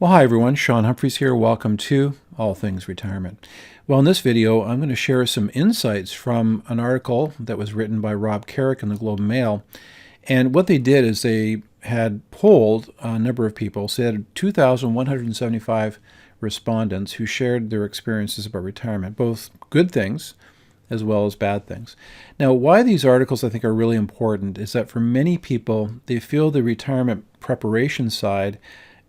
Well, hi everyone, Shaun Humphries here. Welcome to All Things Retirement. Well, in this video, I'm going to share some insights from an article that was written by Rob Carrick in the Globe and Mail. And what they did is they had polled a number of people, so they had 2,175 respondents who shared their experiences about retirement, both good things as well as bad things. Now, why these articles I think are really important is that for many people, they feel the retirement preparation side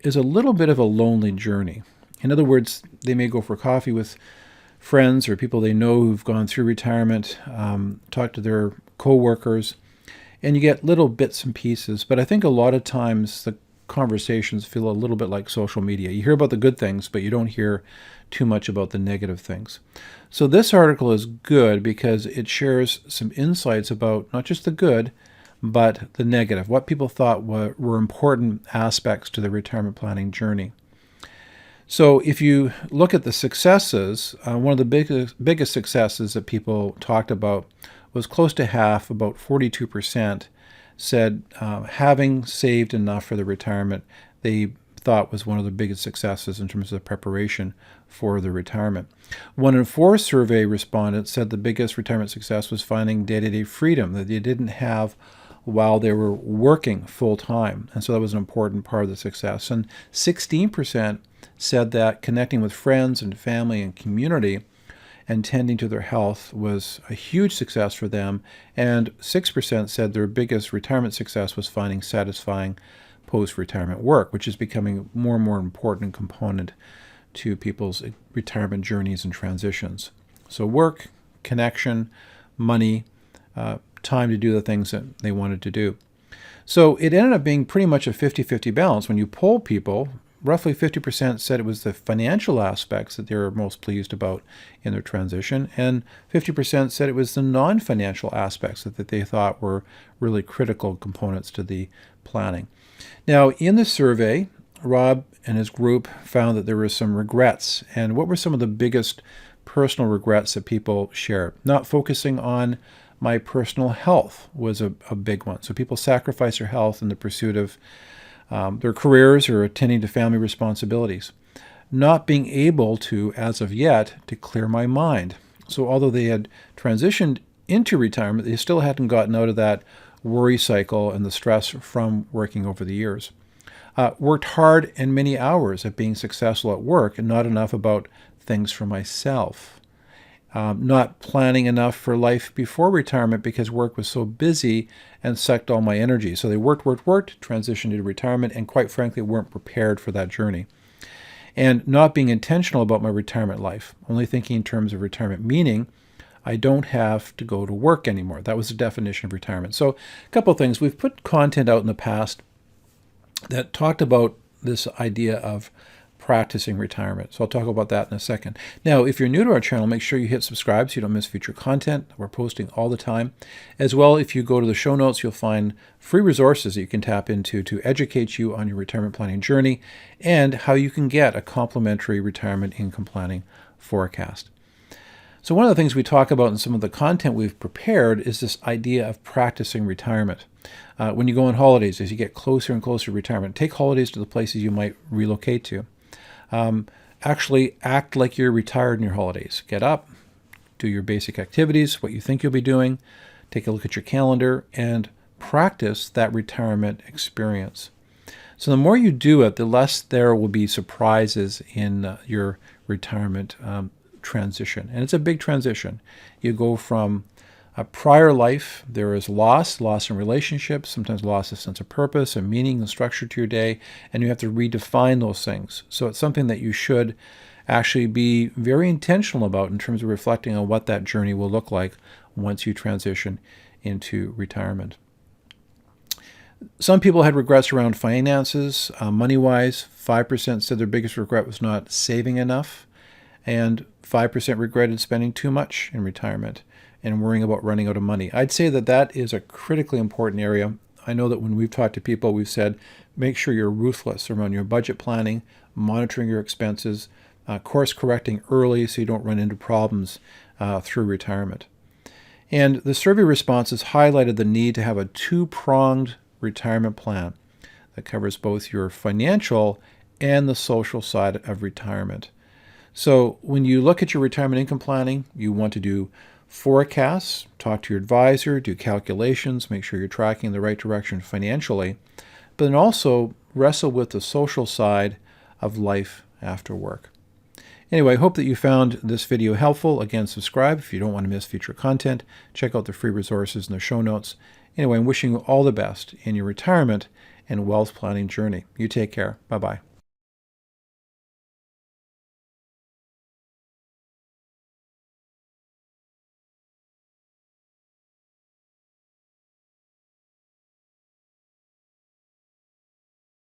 is a little bit of a lonely journey. In other words, they may go for coffee with friends or people they know who've gone through retirement, talk to their coworkers, and you get little bits and pieces. But I think a lot of times the conversations feel a little bit like social media. You hear about the good things, but you don't hear too much about the negative things. So this article is good because it shares some insights about not just the good, but the negative, what people thought were important aspects to the retirement planning journey. So if you look at the successes, one of the biggest successes that people talked about was close to half, about 42%, said having saved enough for the retirement they thought was one of the biggest successes in terms of the preparation for the retirement. 1 in 4 survey respondents said the biggest retirement success was finding day-to-day freedom that they didn't have while they were working full-time. And so that was an important part of the success. And 16% said that connecting with friends and family and community and tending to their health was a huge success for them. And 6% said their biggest retirement success was finding satisfying post-retirement work, which is becoming more and more important component to people's retirement journeys and transitions. So work, connection, money, time to do the things that they wanted to do. So it ended up being pretty much a 50-50 balance. When you poll people, roughly 50% said it was the financial aspects that they were most pleased about in their transition, and 50% said it was the non-financial aspects that they thought were really critical components to the planning. Now, in the survey, Rob and his group found that there were some regrets. And what were some of the biggest personal regrets that people shared? Not focusing on my personal health was a big one. So people sacrifice their health in the pursuit of their careers or attending to family responsibilities. Not being able to, as of yet, to clear my mind. So although they had transitioned into retirement, they still hadn't gotten out of that worry cycle and the stress from working over the years. Worked hard and many hours at being successful at work and not enough about things for myself. Not planning enough for life before retirement because work was so busy and sucked all my energy. So they worked, transitioned into retirement, and quite frankly weren't prepared for that journey. And not being intentional about my retirement life, only thinking in terms of retirement, meaning I don't have to go to work anymore. That was the definition of retirement. So a couple of things. We've put content out in the past that talked about this idea of practicing retirement. So I'll talk about that in a second. Now, if you're new to our channel, make sure you hit subscribe so you don't miss future content. We're posting all the time. As well, if you go to the show notes, you'll find free resources that you can tap into to educate you on your retirement planning journey and how you can get a complimentary retirement income planning forecast. So one of the things we talk about in some of the content we've prepared is this idea of practicing retirement. When you go on holidays, as you get closer and closer to retirement, take holidays to the places you might relocate to. Actually act like you're retired in your holidays. Get up, do your basic activities, what you think you'll be doing, take a look at your calendar, and practice that retirement experience. So the more you do it, the less there will be surprises in your retirement transition. And it's a big transition. You go from a prior life, there is loss in relationships, sometimes loss of sense of purpose and meaning and structure to your day, and you have to redefine those things. So it's something that you should actually be very intentional about in terms of reflecting on what that journey will look like once you transition into retirement. Some people had regrets around finances, money-wise. 5% said their biggest regret was not saving enough, and 5% regretted spending too much in retirement and worrying about running out of money. I'd say that that is a critically important area. I know that when we've talked to people, we've said, make sure you're ruthless around your budget planning, monitoring your expenses, course correcting early so you don't run into problems through retirement. And the survey responses highlighted the need to have a two-pronged retirement plan that covers both your financial and the social side of retirement. So when you look at your retirement income planning, you want to do forecasts, talk to your advisor, do calculations, make sure you're tracking in the right direction financially, but then also wrestle with the social side of life after work. Anyway, I hope that you found this video helpful. Again, subscribe if you don't want to miss future content. Check out the free resources in the show notes. Anyway, I'm wishing you all the best in your retirement and wealth planning journey. You take care. Bye-bye.